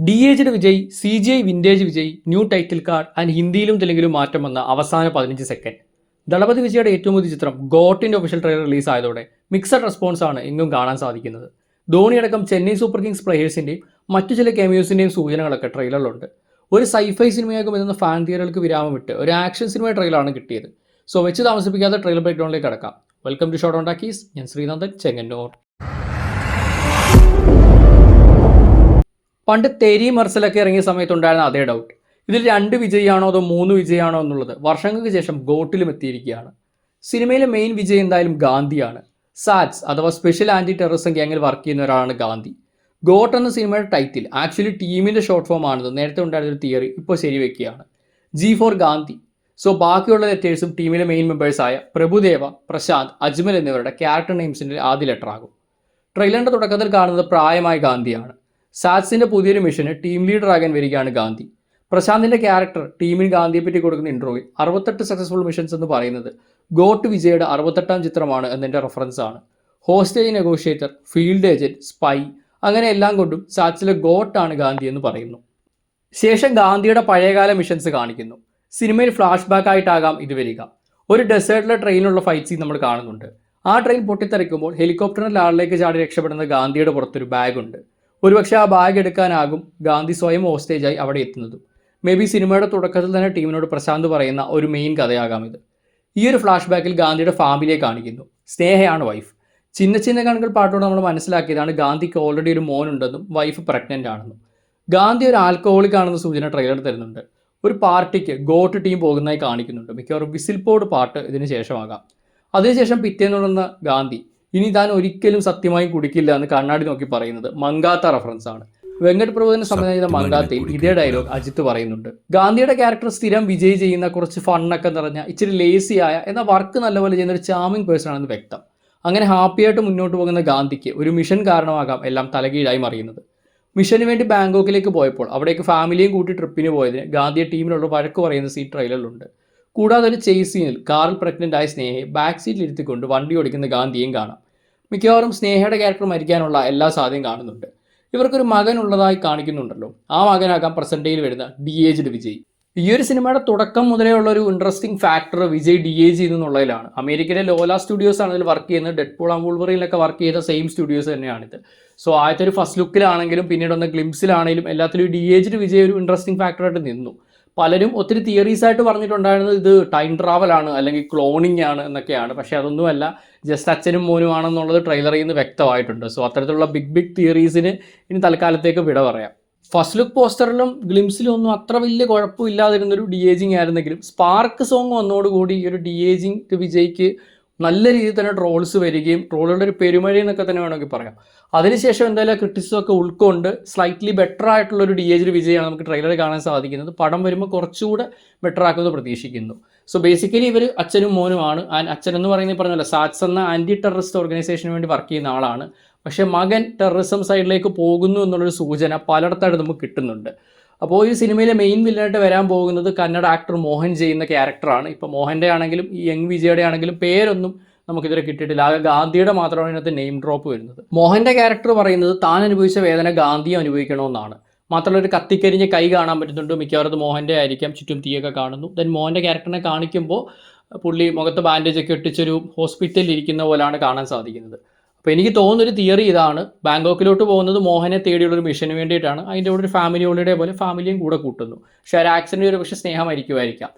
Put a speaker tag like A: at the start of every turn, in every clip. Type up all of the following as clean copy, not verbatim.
A: D-aged Vijay, CGI vintage Vijay, new title card and ഹിന്ദിയിലും തെലുങ്കിലും മാറ്റം വന്ന അവസാന 15 സെക്കൻഡ്. ദളപതി വിജയുടെ ഏറ്റവും പുതിയ ചിത്രം ഗോട്ടിൻ്റെ ഒഫീഷ്യൽ ട്രെയിലർ റിലീസ് ആയതോടെ മിക്സഡ് റെസ്പോൺസ് ആണ് എങ്ങും കാണാൻ സാധിക്കുന്നത്. ധോണിയടക്കം ചെന്നൈ സൂപ്പർ കിങ്സ് പ്ലെയേഴ്സിൻ്റെയും മറ്റു ചില കെമിയോസിൻ്റെയും സൂചനകളൊക്കെ ട്രെയിലറിലുണ്ട്. ഒരു സൈഫൈ സിനിമയാകും എന്ന ഫാൻ തിയറികൾക്ക് വിരാമം വിട്ട് ഒരു ആക്ഷൻ സിനിമ ട്രെയിലറാണ് കിട്ടിയത്. സോ വെച്ച് താമസിപ്പിക്കാതെ ട്രെയിലർ ബ്രേക്ക്ഡൗണിലേക്ക് കടക്കാം. Welcome to shot on talkies. ഞാൻ ശ്രീനന്ദൻ, ചെങ്ങന്നൂർ. പണ്ട് തെരി മർസലൊക്കെ ഇറങ്ങിയ സമയത്തുണ്ടായിരുന്ന അതേ ഡൗട്ട്, ഇതിൽ 2 വിജയാണോ അതോ 3 വിജയാണോ എന്നുള്ളത് വർഷങ്ങൾക്ക് ശേഷം ഗോട്ടിലും എത്തിയിരിക്കുകയാണ്. സിനിമയിലെ മെയിൻ വിജയ് എന്തായാലും ഗാന്ധിയാണ്. സാറ്റ്സ് അഥവാ സ്പെഷ്യൽ ആൻറ്റി ടെററിസം ഗ്യാങ്ങിൽ വർക്ക് ചെയ്യുന്ന ഒരാളാണ് ഗാന്ധി. ഗോട്ട് എന്ന സിനിമയുടെ ടൈറ്റിൽ ആക്ച്വലി ടീമിൻ്റെ ഷോർട്ട് ഫോം ആണെന്ന് നേരത്തെ ഉണ്ടായിരുന്നൊരു തിയറി ഇപ്പോൾ ശരിവെക്കുകയാണ്. G ഫോർ ഗാന്ധി. സോ ബാക്കിയുള്ള ലെറ്റേഴ്സും ടീമിലെ മെയിൻ മെമ്പേഴ്സായ പ്രഭുദേവ, പ്രശാന്ത്, അജ്മൽ എന്നിവരുടെ ക്യാരക്ടർ നെയിംസിൻ്റെ ആദ്യ ലെറ്റർ ആകും. ട്രെയിലറിൻ്റെ തുടക്കത്തിൽ കാണുന്നത് പ്രായമായ ഗാന്ധിയാണ്. സാറ്റ്സിൻ്റെ പുതിയൊരു മിഷന് ടീം ലീഡർ ആകാൻ വരികയാണ് ഗാന്ധി. പ്രശാന്തിൻ്റെ ക്യാരക്ടർ ടീമിന് ഗാന്ധിയെപ്പറ്റി കൊടുക്കുന്ന ഇൻട്രോയിൽ 68 സക്സസ്ഫുൾ മിഷൻസ് എന്ന് പറയുന്നത് ഗോട്ട് വിജയുടെ 68ാം ചിത്രമാണ് എന്നതിൻ്റെ റെഫറൻസ് ആണ്. Hostage negotiator, field agent, spy, അങ്ങനെ എല്ലാം കൊണ്ടും സാറ്റ്സിലെ ഗോട്ടാണ് ഗാന്ധി എന്ന് പറയുന്നു. ശേഷം ഗാന്ധിയുടെ പഴയകാല മിഷൻസ് കാണിക്കുന്നു. സിനിമയിൽ ഫ്ലാഷ് ബാക്ക് ആയിട്ടാകാം ഇത് വരിക. ഒരു ഡെസേർട്ടിലെ ട്രെയിനിലുള്ള ഫൈറ്റ് സീൻ നമ്മൾ കാണുന്നുണ്ട്. ആ ട്രെയിൻ പൊട്ടിത്തെറിക്കുമ്പോൾ ഹെലികോപ്റ്ററിന് ലാളിലേക്ക് ചാടി രക്ഷപ്പെടുന്ന ഗാന്ധിയുടെ പുറത്തൊരു ബാഗുണ്ട്. ഒരുപക്ഷെ ആ ബാഗ് എടുക്കാനാകും ഗാന്ധി സ്വയം ഹോസ്റ്റേജായി അവിടെ എത്തുന്നതും. മേ ബി സിനിമയുടെ തുടക്കത്തിൽ തന്നെ ടീമിനോട് പ്രശാന്ത് പറയുന്ന ഒരു മെയിൻ കഥയാകാം ഇത്. ഈ ഒരു ഫ്ലാഷ് ബാക്കിൽ ഗാന്ധിയുടെ ഫാമിലിയെ കാണിക്കുന്നു. സ്നേഹയാണ് വൈഫ്. ചിന്ന ചിന്ന കണക്കുകൾ പാട്ടോട് നമ്മൾ മനസ്സിലാക്കിയതാണ് ഗാന്ധിക്ക് ഓൾറെഡി ഒരു മോനുണ്ടെന്നും വൈഫ് പ്രഗ്നൻ്റ് ആണെന്നും. ഗാന്ധി ഒരു ആൽക്കഹോളിക് ആണെന്ന സൂചന ട്രെയിലർ തരുന്നുണ്ട്. ഒരു പാർട്ടിക്ക് ഗോട്ട് ടീം പോകുന്നതായി കാണിക്കുന്നുണ്ട്. മിക്കവാറും വിസിൽ പോഡ് പാട്ട് ഇതിന് ശേഷമാകാം. അതിനുശേഷം പിറ്റേന്നുള്ളുന്ന ഗാന്ധി ഇനി താൻ ഒരിക്കലും സത്യമായും കുടിക്കില്ല എന്ന് കണ്ണാടി നോക്കി പറയുന്നത് മങ്കാത്ത റെഫറൻസ് ആണ്. വെങ്കട് പ്രഭുവിനെ സംബന്ധിച്ച ചെയ്ത മങ്കാത്തയിൽ ഇതേ ഡയലോഗ് അജിത്ത് പറയുന്നുണ്ട്. ഗാന്ധിയുടെ ക്യാരക്ടർ സ്ഥിരം വിജയ് ചെയ്യുന്ന കുറച്ച് ഫണ്ണൊക്കെ നിറഞ്ഞ ഇച്ചിരി ലേസിയായ എന്നാൽ വർക്ക് നല്ലപോലെ ചെയ്യുന്ന ഒരു ചാമിങ് പേഴ്സൺ ആണെന്ന് വ്യക്തം. അങ്ങനെ ഹാപ്പിയായിട്ട് മുന്നോട്ട് പോകുന്ന ഗാന്ധിക്ക് ഒരു മിഷൻ കാരണമാകാം എല്ലാം തലകീഴായി മറിയുന്നത്. മിഷന് വേണ്ടി ബാങ്കോക്കിലേക്ക് പോയപ്പോൾ അവിടേക്ക് ഫാമിലിയും കൂട്ടി ട്രിപ്പിന് പോയതിന് ഗാന്ധിയെ ടീമിലുള്ള വഴക്ക് പറയുന്ന സീൻ ട്രെയിലറിലുണ്ട്. കൂടാതെ ഒരു ചേസ് സീനിൽ കാറിൽ പ്രഗ്നൻ്റ് ആയ സ്നേഹയെ ബാക്ക് സീറ്റിൽ ഇരുത്തിക്കൊണ്ട് വണ്ടി ഓടിക്കുന്ന ഗാന്ധിയെയും കാണാം. മിക്കവാറും സ്നേഹയുടെ ക്യാരക്ടർ മരിക്കാനുള്ള എല്ലാ സാധ്യതയും കാണുന്നുണ്ട്. ഇവർക്കൊരു മകൻ ഉള്ളതായി കാണിക്കുന്നുണ്ടല്ലോ. ആ മകനാകാം പ്രസൻറ്റയിൽ വരുന്ന ഡി-ഏജ്ഡ് വിജയ്. ഈ ഒരു സിനിമയുടെ തുടക്കം മുതലേ ഉള്ള ഒരു ഇൻട്രസ്റ്റിംഗ് ഫാക്ടർ വിജയ് ഡി-ഏജ് ചെയ്യുന്നുള്ളതിലാണ്. അമേരിക്കയിലെ ലോല സ്റ്റുഡിയോസ് ആണ് ഇതിൽ വർക്ക് ചെയ്യുന്നത്. ഡെഡ്പൂൾ ആൻഡ് വൂൾവറിനിലൊക്കെ വർക്ക് ചെയ്ത സെയിം സ്റ്റുഡിയോസ് തന്നെയാണിത്. സോ ആദ്യത്തെ ഒരു ഫസ്റ്റ് ലുക്കിലാണെങ്കിലും പിന്നീട് ഒന്ന് ഗ്ലിംസിലാണെങ്കിലും എല്ലാത്തിലും ഡി-ഏജ്ഡ് വിജയ് ഒരു ഇൻട്രസ്റ്റിംഗ് ഫാക്ടറായിട്ട് നിന്നു. പലരും ഒത്തിരി തിയറീസ് ആയിട്ട് പറഞ്ഞിട്ടുണ്ടായിരുന്നത് ഇത് ടൈം ട്രാവൽ ആണ് അല്ലെങ്കിൽ ക്ലോണിങ് ആണ് എന്നൊക്കെയാണ്. പക്ഷേ അതൊന്നുമല്ല, ജസ്റ്റ് അച്ഛനും മോനും ആണെന്നുള്ളത് ട്രെയിലറിൽ നിന്ന് വ്യക്തമായിട്ടുണ്ട്. സോ അത്തരത്തിലുള്ള ബിഗ് തിയറീസിന് ഇനി തൽക്കാലത്തേക്ക് വിട പറയാം. ഫസ്റ്റ് ലുക്ക് പോസ്റ്ററിലും ഗ്ലിംസിലും ഒന്നും അത്ര വലിയ കുഴപ്പമില്ലാതിരുന്നൊരു ഡി-ഏജിങ് ആയിരുന്നെങ്കിലും സ്പാർക്ക് സോങ് വന്നതോടുകൂടി ഈ ഒരു ഡി-ഏജിങ് വിജയ്ക്ക് നല്ല രീതിയിൽ തന്നെ ട്രോൾസ് വരികയും ട്രോളുകളുടെ ഒരു പെരുമഴ എന്നൊക്കെ തന്നെ വേണമെങ്കിൽ പറയാം. അതിനുശേഷം എന്തായാലും ക്രിറ്റിസിസം ഒക്കെ ഉൾക്കൊണ്ട് സ്ലൈറ്റ്ലി ബെറ്റർ ആയിട്ടുള്ളൊരു ഡി-ഏജ്ഡ് വിജയാണ് നമുക്ക് ട്രെയിലറിൽ കാണാൻ സാധിക്കുന്നത്. പടം വരുമ്പോൾ കുറച്ചുകൂടെ ബെറ്റർ ആക്കുമെന്ന് പ്രതീക്ഷിക്കുന്നു. സോ ബേസിക്കലി ഇവർ അച്ഛനും മോനുമാണ്. അച്ഛൻ എന്ന് പറയുന്നത് പറഞ്ഞല്ലോ സാറ്റ്സ് എന്ന ആൻറ്റി ടെററിസ്റ്റ് ഓർഗനൈസേഷന് വേണ്ടി വർക്ക് ചെയ്യുന്ന ആളാണ്. പക്ഷേ മകൻ ടെററിസം സൈഡിലേക്ക് പോകുന്നു എന്നുള്ളൊരു സൂചന പലയിടത്തായിട്ട് നമുക്ക് കിട്ടുന്നുണ്ട്. അപ്പോൾ ഈ സിനിമയിലെ മെയിൻ വില്ലനായിട്ട് വരാൻ പോകുന്നത് കന്നഡ ആക്ടർ മോഹൻ ചെയ്യുന്ന ക്യാരക്ടറാണ്. ഇപ്പോൾ മോഹൻ്റെ ആണെങ്കിലും ഈ യങ് വിജയുടെ ആണെങ്കിലും പേരൊന്നും നമുക്കിതുവരെ കിട്ടിയിട്ടില്ല. ആകെ ഗാന്ധിയുടെ മാത്രമാണ് ഇതിനകത്ത് നെയിം ഡ്രോപ്പ് വരുന്നത്. മോഹൻ്റെ ക്യാരക്ടർ പറയുന്നത് താൻ അനുഭവിച്ച വേദന ഗാന്ധിയും അനുഭവിക്കണമെന്നാണ്. മാത്രമല്ല ഒരു കത്തിക്കരിഞ്ഞ് കൈ കാണാൻ പറ്റുന്നുണ്ട്. മിക്കവാറും മോഹൻ്റെ ആയിരിക്കാം. ചുറ്റും തീയൊക്കെ കാണുന്നു. ദെൻ മോഹൻ്റെ ക്യാരക്ടറിനെ കാണിക്കുമ്പോൾ പുള്ളി മുഖത്ത് ബാൻഡേജൊക്കെ ഒട്ടിച്ചൊരു ഹോസ്പിറ്റലിൽ ഇരിക്കുന്ന പോലെയാണ് കാണാൻ സാധിക്കുന്നത്. അപ്പോൾ എനിക്ക് തോന്നുന്നൊരു തിയറി ഇതാണ്, ബാങ്കോക്കിലോട്ട് പോകുന്നത് മോഹനെ തേടിയുള്ളൊരു മിഷന് വേണ്ടിയിട്ടാണ്. അതിൻ്റെ കൂടെ ഒരു ഫാമിലി ഹോളിഡേ പോലെ ഫാമിലിയും കൂടെ കൂട്ടുന്നു. പക്ഷേ ഒരു ആക്സിഡൻറ്റ് ഒരു പക്ഷേ സ്നേഹമായിരിക്കുമായിരിക്കാം.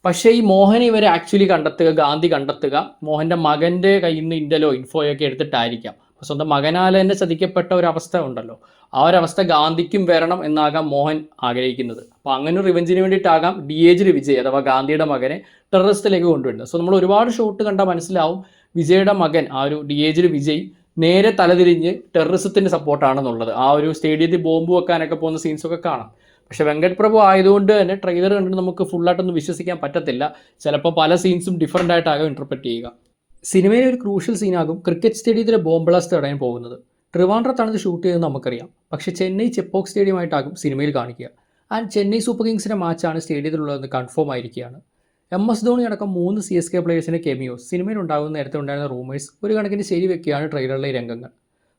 A: പക്ഷേ ഈ മോഹനെ ഇവർ ആക്ച്വലി കണ്ടെത്തുക, ഗാന്ധി കണ്ടെത്തുക മോഹൻ്റെ മകൻ്റെ കയ്യിൽ നിന്ന് ഇൻ്റലോ ഇൻഫോയൊക്കെ എടുത്തിട്ടായിരിക്കാം. അപ്പോൾ സ്വന്തം മകനാൽ തന്നെ ചതിക്കപ്പെട്ട ഒരവസ്ഥ ഉണ്ടല്ലോ, ആ ഒരവസ്ഥ ഗാന്ധിക്കും വരണം എന്നാകാം മോഹൻ ആഗ്രഹിക്കുന്നത്. അപ്പോൾ അങ്ങനെ ഒരു റിവെഞ്ചിന് വേണ്ടിയിട്ടാകാം ഡി-ഏജ്ഡ് വിജയ് അഥവാ ഗാന്ധിയുടെ മകനെ ടെററിസ്റ്റിലേക്ക് കൊണ്ടുവരുന്നത്. സോ നമ്മൾ ഒരുപാട് ഷോട്ട് കണ്ടാൽ മനസ്സിലാവും വിജയുടെ മകൻ ആ ഒരു ഡി-ഏജ്ഡ് വിജയ് നേരെ തലതിരിഞ്ഞ് ടെററിസത്തിന് സപ്പോർട്ടാണെന്നുള്ളത്. ആ ഒരു സ്റ്റേഡിയത്തിൽ ബോംബ് വെക്കാനൊക്കെ പോകുന്ന സീൻസൊക്കെ കാണാം. പക്ഷേ വെങ്കട് പ്രഭു ആയതുകൊണ്ട് തന്നെ ട്രെയിലർ കണ്ടിട്ട് നമുക്ക് ഫുള്ളായിട്ടൊന്നും വിശ്വസിക്കാൻ പറ്റത്തില്ല. ചിലപ്പോൾ പല സീൻസും ഡിഫറൻ്റ് ആയിട്ടാകും ഇൻ്റർപ്രറ്റ് ചെയ്യുക. സിനിമയിലെ ഒരു ക്രൂഷ്യൽ സീനാകും ക്രിക്കറ്റ് സ്റ്റേഡിയത്തിലെ ബോംബ് ബ്ലാസ്റ്റ് തടയാൻ പോകുന്നത്. ട്രിവാൻഡ്രത്താണ് ഇത് ഷൂട്ട് ചെയ്തതെന്ന് നമുക്കറിയാം. പക്ഷേ ചെന്നൈ ചെപ്പോക്ക് സ്റ്റേഡിയമായിട്ടാകും സിനിമയിൽ കാണിക്കുക. ആൻഡ് ചെന്നൈ സൂപ്പർ കിങ്സിൻ്റെ മാച്ചാണ് സ്റ്റേഡിയത്തിലുള്ളതെന്ന് കൺഫേം ആയിരിക്കുകയാണ്. MS ധോണി അടക്കം 3 CSK പ്ലേയേഴ്സിൻ്റെ കെമിയോസ് സിനിമയിൽ ഉണ്ടാകുന്ന നേരത്തെ ഉണ്ടായിരുന്ന റൂമേഴ്സ് ഒരു കണക്കിന് ശരിവെക്കുകയാണ് ട്രെയിലറിലെ രംഗങ്ങൾ.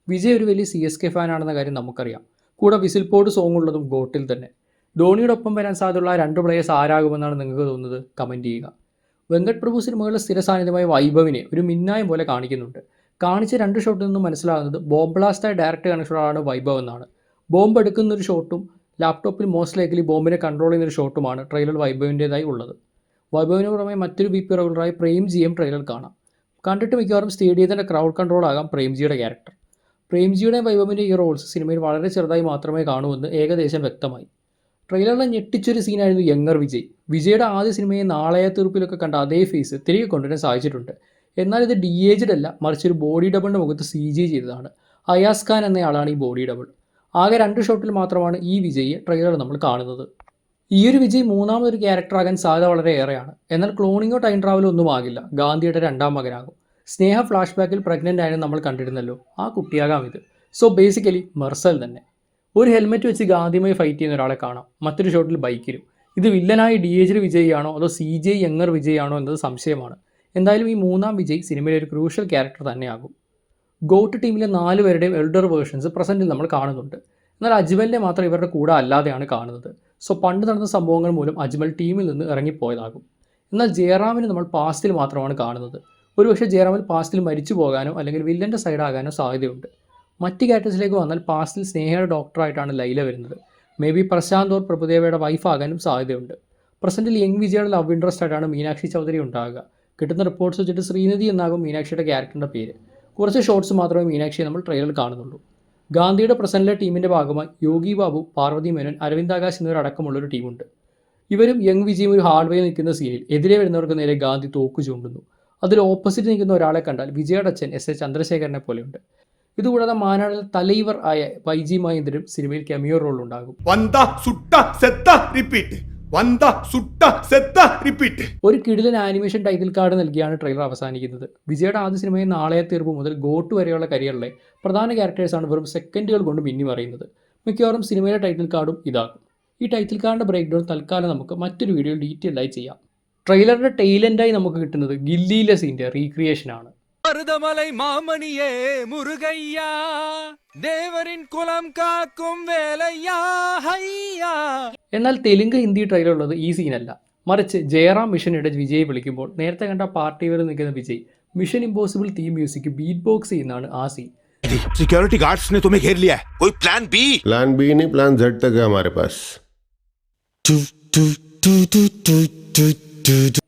A: വിജയ് ഒരു വലിയ CSK ഫാനാണെന്ന കാര്യം നമുക്കറിയാം. കൂടെ വിസിൽ പോഡ് സോങ് ഉള്ളതും ഗോട്ടിൽ തന്നെ. ധോണിയുടെ ഒപ്പം വരാൻ സാധ്യതയുള്ള 2 പ്ലേയേഴ്സ് ആരാകുമെന്നാണ് നിങ്ങൾക്ക് തോന്നുന്നത്? കമൻറ്റ് ചെയ്യുക. വെങ്കട്ട് പ്രഭു സിനിമകളിലെ സ്ഥിര സാന്നിധ്യമായ വൈഭവിനെ ഒരു മിന്നായം പോലെ കാണിക്കുന്നുണ്ട്. കാണിച്ച 2 ഷോട്ടിൽ നിന്നും മനസ്സിലാകുന്നത് ബോംബ് ബ്ലാസ്റ്റായി ഡയറക്റ്റ് കണക്ഷനാണ് വൈഭവ് എന്നാണ്. ബോംബ് എടുക്കുന്നൊരു ഷോട്ടും ലാപ്ടോപ്പിൽ മോസ്റ്റ് ലൈക്ലി ബോംബിനെ കൺട്രോൾ ചെയ്യുന്നൊരു ഷോട്ടുമാണ് ട്രെയിലർ വൈഭവിൻ്റേതായി ഉള്ളത്. വൈഭവിന് പുറമെ മറ്റൊരു BP റെഗുലറായി പ്രേംജിയും ട്രെയിലർ കാണാം. കണ്ടിട്ട് മിക്കവാറും സ്റ്റേഡിയത്തിൻ്റെ ക്രൗഡ് കൺട്രോൾ ആകാം പ്രേംജിയുടെ ക്യാരക്ടർ. പ്രേംജിയുടെയും വൈഭവിൻ്റെ ഈ റോൾസ് സിനിമയിൽ വളരെ ചെറുതായി മാത്രമേ കാണൂവെന്ന് ഏകദേശം വ്യക്തമായി. ട്രെയിലറിൽ ഞെട്ടിച്ചൊരു സീനായിരുന്നു യങ്ങർ വിജയ്. വിജയുടെ ആദ്യ സിനിമയെ നാളെയ തീർപ്പിലൊക്കെ കണ്ട അതേ ഫേസ് തിരികെ കൊണ്ടുവരാൻ സാധിച്ചിട്ടുണ്ട്. എന്നാൽ ഇത് ഡി-ഏജ്ഡ് അല്ല, മറിച്ച് ഒരു ബോഡി ഡബിളിൻ്റെ മുഖത്ത് CG ചെയ്തതാണ്. അയാസ് ഖാൻ എന്നയാളാണ് ഈ ബോഡി ഡബിൾ. ആകെ 2 ഷോട്ടിൽ മാത്രമാണ് ഈ വിജയെ ട്രെയിലറിൽ നമ്മൾ കാണുന്നത്. ഈ ഒരു വിജയ് മൂന്നാമതൊരു ക്യാരക്ടറാകാൻ സാധ്യത വളരെ ഏറെയാണ്. എന്നാൽ ക്ലോണിങ്ങോ ടൈം ട്രാവലോ ഒന്നും ആകില്ല. ഗാന്ധിയുടെ 2ാം മകനാകും. സ്നേഹ ഫ്ലാഷ് ബാക്കിൽ പ്രഗ്നൻ്റ് ആയെന്ന് നമ്മൾ കണ്ടിരുന്നല്ലോ, ആ കുട്ടിയാകാം ഇത്. സോ ബേസിക്കലി മെർസൽ തന്നെ. ഒരു ഹെൽമെറ്റ് വെച്ച് ഗാന്ധിയുമായി ഫൈറ്റ് ചെയ്യുന്ന ഒരാളെ കാണാം, മറ്റൊരു ഷോട്ടിൽ ബൈക്കിലും. ഇത് വില്ലനായി ഡി-ഏജ്ഡ് വിജയ് അതോ CJ യങ്ങർ വിജയ് എന്നത് സംശയമാണ്. എന്തായാലും ഈ 3ാം വിജയ് സിനിമയിലെ ഒരു ക്രൂഷ്യൽ ക്യാരക്ടർ തന്നെയാകും. ഗോട്ട് ടീമിലെ 4 പേരുടെയും എൽഡർ വേർഷൻസ് പ്രസൻറ്റിൽ നമ്മൾ കാണുന്നുണ്ട്. എന്നാൽ അജ്മലിനെ മാത്രം ഇവരുടെ കൂടെ അല്ലാതെയാണ് കാണുന്നത്. സോ പണ്ട് നടന്ന സംഭവങ്ങൾ മൂലം അജ്മൽ ടീമിൽ നിന്ന് ഇറങ്ങിപ്പോയതാകും. എന്നാൽ ജയറാമിനെ നമ്മൾ പാസ്റ്റിൽ മാത്രമാണ് കാണുന്നത്. ഒരുപക്ഷെ ജയറാമിൽ പാസ്റ്റിൽ മരിച്ചു പോകാനോ അല്ലെങ്കിൽ വില്ലൻ്റെ സൈഡാകാനോ സാധ്യതയുണ്ട്. മറ്റ് ക്യാരക്ടേഴ്സിലേക്ക് വന്നാൽ പാസ്റ്റിൽ സ്നേഹയുടെ ഡോക്ടറായിട്ടാണ് ലൈല വരുന്നത്. മേ ബി പ്രശാന്ത് ഓർ പ്രഭുദേവയുടെ വൈഫാകാനും സാധ്യതയുണ്ട്. പ്രസൻറ്റിൽ യങ് വിജയുടെ ലവ് ഇൻട്രസ്റ്റ് ആയിട്ടാണ് മീനാക്ഷി ചൗധരി ഉണ്ടാകുക. കിട്ടുന്ന റിപ്പോർട്ട്സ് വെച്ചിട്ട് ശ്രീനിധി എന്നാകും മീനാക്ഷിയുടെ ക്യാരക്ടറിൻ്റെ പേര്. കുറച്ച് ഷോർട്സ് മാത്രമേ മീനാക്ഷിയെ നമ്മൾ ട്രെയിലറിൽ കാണുന്നുള്ളൂ. ഗാന്ധിയുടെ പ്രസൻറ്റിലെ ടീമിൻ്റെ ഭാഗമായി യോഗി ബാബു, പാർവതി മേനോൻ, അരവിന്ദ് ആകാശ് എന്നിവരടക്കമുള്ളൊരു ടീമുണ്ട്. ഇവരും യങ് വിജയും ഒരു ഹാർഡ്വേയിൽ നിൽക്കുന്ന സീനിൽ എതിരെ വരുന്നവർക്ക് നേരെ ഗാന്ധി തോക്ക് ചൂണ്ടുന്നു. അതിൽ ഓപ്പോസിറ്റ് നിൽക്കുന്ന ഒരാളെ കണ്ടാൽ വിജയുടെ അച്ഛൻ S.A. ചന്ദ്രശേഖരനെ പോലെയുണ്ട്. ഇതുകൂടാതെ മാനാടിൽ തലൈവർ ആയ YG മഹേന്ദ്രനും സിനിമയിൽ കെമിയോ റോൾ ഉണ്ടാകും. ഒരു കിടിലൻ ആനിമേഷൻ ടൈറ്റിൽ കാർഡ് നൽകിയാണ് ട്രെയിലർ അവസാനിക്കുന്നത്. വിജയുടെ ആദ്യ സിനിമയിൽ നാളെയ തീർപ്പ് മുതൽ ഗോട്ട് വരെയുള്ള കരിയറിലെ പ്രധാന ക്യാരക്ടേഴ്സാണ് വെറും സെക്കൻഡുകൾ കൊണ്ട് മിന്നി മറിയുന്നത്. മിക്കവാറും സിനിമയിലെ ടൈറ്റിൽ കാർഡും ഇതാകും. ഈ ടൈറ്റിൽ കാർഡിൻ്റെ ബ്രേക്ക് ഡൗൺ തൽക്കാലം നമുക്ക് മറ്റൊരു വീഡിയോയിൽ ഡീറ്റെയിൽഡായി ചെയ്യാം. ട്രെയിലറിൻ്റെ ടെയിലെൻഡായി നമുക്ക് കിട്ടുന്നത് ഗില്ലിയിലെ സീൻ്റെ റീക്രിയേഷനാണ്.
B: மருதமலை மாமணியே முருகையா ദേവരിൻ കുലം കാക്കും വേലയ്യാ ഹയ്യാ.
A: എന്നാൽ തെലുങ്ക് ഹിന്ദി ട്രെയിലർ ഉള്ളത് ഈ സീനല്ല, മറിച്ച് ജയറാം മിഷനിടെ വിജയ് വിളിക്കുമ്പോൾ നേരത്തെ കണ്ട പാർട്ടി വരെ നിൽക്കുന്ന Vijay mission impossible theme music beat box ചെയ്യുന്നതാണ് ആ സീൻ.
C: सिक्योरिटी गार्ड्स ने तुम्हें घेर लिया है, कोई प्लान बी?
D: प्लान बी नहीं, प्लान Z तक है हमारे पास.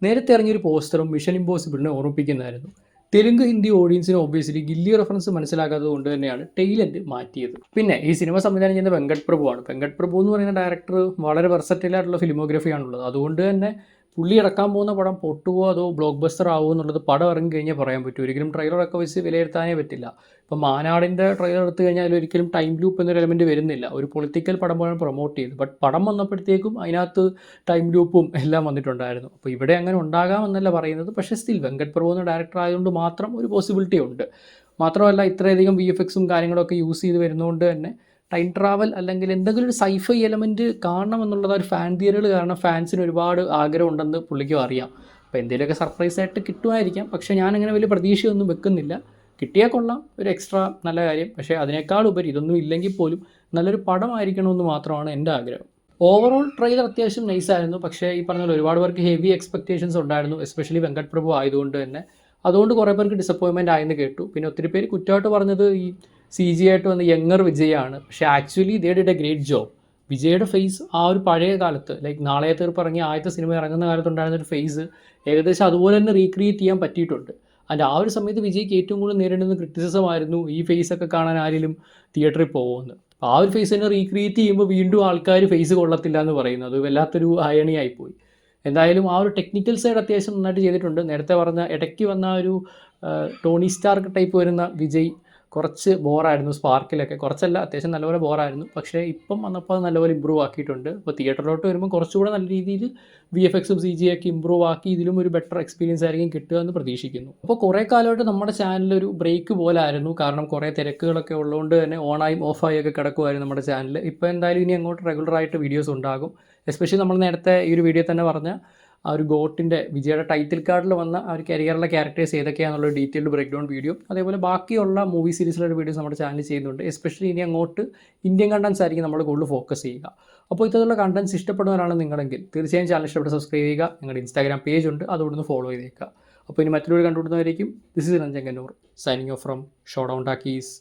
A: നേരത്തെ ഇറങ്ങിയൊരു പോസ്റ്ററും മിഷൻ ഇമ്പോസിബിളിനെ ഓർമ്മിപ്പിക്കുന്നതായിരുന്നു. തെലുങ്ക് ഹിന്ദി ഓഡിയൻസിന് ഒബ്വിയസ്ലി ഗില്ലി റെഫറൻസ് മനസ്സിലാക്കാത്തത് കൊണ്ട് തന്നെയാണ് ടെയിലെൻഡ് മാറ്റിയത്. പിന്നെ ഈ സിനിമ സംവിധാനം ചെയ്യുന്ന വെങ്കട്ട് പ്രഭുവാണ്. വെങ്കട്ട് പ്രഭു എന്ന് പറയുന്ന ഡയറക്ടർ വളരെ വെർസറ്റൈലായിട്ടുള്ള ഫിലിമോഗ്രഫിയാണുള്ളത്. അതുകൊണ്ട് തന്നെ പുള്ളി ഇറക്കാൻ പോകുന്ന പടം പൊട്ടുവോ അതോ ബ്ലോക്ക് ബസ്റ്റർ ആവുമോ എന്നുള്ളത് പടം ഇറങ്ങി കഴിഞ്ഞാൽ പറയാൻ പറ്റും. ഒരിക്കലും ട്രെയിലറൊക്കെ വെച്ച് വിലയിരുത്താനേ പറ്റില്ല. ഇപ്പം മാനാടിൻ്റെ ട്രെയിലർ എടുത്തു കഴിഞ്ഞാൽ അതിലൊരിക്കലും ടൈം ലൂപ്പ് എന്നൊരു എലമെൻറ്റ് വരുന്നില്ല. ഒരു പൊളിറ്റിക്കൽ പടം പോലാണ് പ്രൊമോട്ട് ചെയ്തത്. ബട്ട് പടം വന്നപ്പോഴത്തേക്കും അതിനകത്ത് ടൈം ലൂപ്പും എല്ലാം വന്നിട്ടുണ്ടായിരുന്നു. അപ്പോൾ ഇവിടെ അങ്ങനെ ഉണ്ടാകാമെന്നല്ല പറയുന്നത്. പക്ഷേ സ്റ്റിൽ വെങ്കട്ട് പ്രഭു എന്ന ഡയറക്ടർ ആയതുകൊണ്ട് മാത്രം ഒരു പോസിബിലിറ്റി ഉണ്ട്. മാത്രമല്ല ഇത്രയധികം VFXും കാര്യങ്ങളൊക്കെ യൂസ് ചെയ്ത് വരുന്നതുകൊണ്ട് തന്നെ ടൈം ട്രാവൽ അല്ലെങ്കിൽ എന്തെങ്കിലും ഒരു സൈഫൈ എലമെൻറ്റ് കാണണമെന്നുള്ളത് ഒരു ഫാൻ തിയറികൾ കാരണം ഫാൻസിന് ഒരുപാട് ആഗ്രഹം ഉണ്ടെന്ന് പുള്ളിക്കും അറിയാം. അപ്പോൾ എന്തെങ്കിലുമൊക്കെ സർപ്രൈസ് ആയിട്ട് കിട്ടുമായിരിക്കാം. പക്ഷേ ഞാനങ്ങനെ വലിയ പ്രതീക്ഷയൊന്നും വെക്കുന്നില്ല. കിട്ടിയാൽ കൊള്ളാം, ഒരു എക്സ്ട്രാ നല്ല കാര്യം. പക്ഷേ അതിനേക്കാൾ ഉപരി ഇതൊന്നും ഇല്ലെങ്കിൽ പോലും നല്ലൊരു പടമായിരിക്കണമെന്ന് മാത്രമാണ് എൻ്റെ ആഗ്രഹം. ഓവറോൾ ട്രെയിലർ അത്യാവശ്യം നൈസായിരുന്നു. പക്ഷേ ഈ പറഞ്ഞ പോലെ ഒരുപാട് പേർക്ക് ഹെവി എക്സ്പെക്റ്റേഷൻസ് ഉണ്ടായിരുന്നു, എസ്പെഷ്യലി വെങ്കട്ട് പ്രഭു ആയതുകൊണ്ട് തന്നെ. അതുകൊണ്ട് കുറേ പേർക്ക് ഡിസപ്പോയിൻമെൻറ്റ് ആയെന്ന് കേട്ടു. പിന്നെ ഒത്തിരി പേര് കുറ്റമായിട്ട് പറഞ്ഞത് ഈ CG ആയിട്ട് വന്ന യങ്ങർ വിജയാണ്. പക്ഷേ actually they did A great job. വിജയുടെ ഫേസ് ആ ഒരു പഴയ കാലത്ത് ലൈക്ക് നാളെയ തീർപ്പ് ഇറങ്ങിയ ആദ്യത്തെ സിനിമ ഇറങ്ങുന്ന കാലത്തുണ്ടായിരുന്നൊരു ഫേസ് ഏകദേശം അതുപോലെ തന്നെ റീക്രിയേറ്റ് ചെയ്യാൻ പറ്റിയിട്ടുണ്ട്. അതിൻ്റെ ആ ഒരു സമയത്ത് വിജയ്ക്ക് ഏറ്റവും കൂടുതൽ നേരിടുന്ന ക്രിറ്റിസിസം ആയിരുന്നു ഈ ഫേസൊക്കെ കാണാൻ ആരെങ്കിലും തിയേറ്ററിൽ പോകുമെന്ന്. ആ ഒരു ഫേസ് തന്നെ റീക്രിയേറ്റ് ചെയ്യുമ്പോൾ വീണ്ടും ആൾക്കാർ ഫേസ് കൊള്ളത്തില്ല എന്ന് പറയുന്നത് വല്ലാത്തൊരു അയണിയായിപ്പോയി. എന്തായാലും ആ ഒരു ടെക്നിക്കൽ സൈഡ് അത്യാവശ്യം നന്നായിട്ട് ചെയ്തിട്ടുണ്ട്. നേരത്തെ പറഞ്ഞ ഇടയ്ക്ക് വന്ന ഒരു ടോണി സ്റ്റാർക്ക് ടൈപ്പ് വരുന്ന വിജയ് കുറച്ച് ബോറായിരുന്നു. സ്പാർക്കിലൊക്കെ കുറച്ചല്ല, അത്യാവശ്യം നല്ലപോലെ ബോറായിരുന്നു. പക്ഷേ ഇപ്പം വന്നപ്പോൾ അത് നല്ലപോലെ ഇമ്പ്രൂവ് ആക്കിയിട്ടുണ്ട്. അപ്പോൾ തിയേറ്ററിലോട്ട് വരുമ്പോൾ കുറച്ചുകൂടെ നല്ല രീതിയിൽ VFXും CG ഒക്കെ ഇമ്പ്രൂവ് ആക്കി ഇതിലും ഒരു ബെറ്റർ എക്സ്പീരിയൻസ് ആയിരിക്കും കിട്ടുക എന്ന് പ്രതീക്ഷിക്കുന്നു. അപ്പോൾ കുറേ കാലമായിട്ട് നമ്മുടെ ചാനലൊരു ബ്രേക്ക് പോലെ ആയിരുന്നു. കാരണം കുറേ തിരക്കുകളൊക്കെ ഉള്ളതുകൊണ്ട് തന്നെ ഓണായും ഓഫായും ഒക്കെ കിടക്കുമായിരുന്നു നമ്മുടെ ചാനൽ. ഇപ്പോൾ എന്തായാലും ഇനി അങ്ങോട്ട് റെഗുലറായിട്ട് വീഡിയോസ് ഉണ്ടാകും. എസ്പെഷ്യലി നമ്മൾ നേരത്തെ ഈ ഒരു വീഡിയോ തന്നെ പറഞ്ഞ ആ ഒരു ഗോട്ടിൻ്റെ വിജയുടെ ടൈറ്റിൽ കാർഡിൽ വന്ന ആ ഒരു കരിയറിലെ ക്യാരക്ടേഴ്സ് ഏതൊക്കെയാണെന്നുള്ള ഡീറ്റെയിൽഡ് ബ്രേക്ക് ഡൗൺ വീഡിയോ അതേപോലെ ബാക്കിയുള്ള മൂവി സീരീസിലുള്ള വീഡിയോസ് നമ്മുടെ ചാനൽ ചെയ്യുന്നുണ്ട്. എസ്പെഷ്യലി ഇനി അങ്ങോട്ട് ഇന്ത്യൻ കണ്ടൻസ് ആയിരിക്കും നമ്മൾ കൂടുതൽ ഫോക്കസ് ചെയ്യുക. അപ്പോൾ ഇത്തരത്തിലുള്ള കണ്ടൻസ് ഇഷ്ടപ്പെടുന്നവരാണ് നിങ്ങളെങ്കിൽ തീർച്ചയായും ചാനൽ ഇഷ്ടപ്പെട്ട് സബ്സ്ക്രൈബ് ചെയ്യുക. ഞങ്ങളുടെ ഇൻസ്റ്റാഗ്രാം പേജ് ഉണ്ട്, അതുകൊണ്ട് ഫോളോ ചെയ്തേക്കുക. അപ്പോൾ ഇനി മറ്റൊരു കണ്ടുപിടുന്നവരായിരിക്കും. This is Ranjan Kannur signing off from Showdown talkies.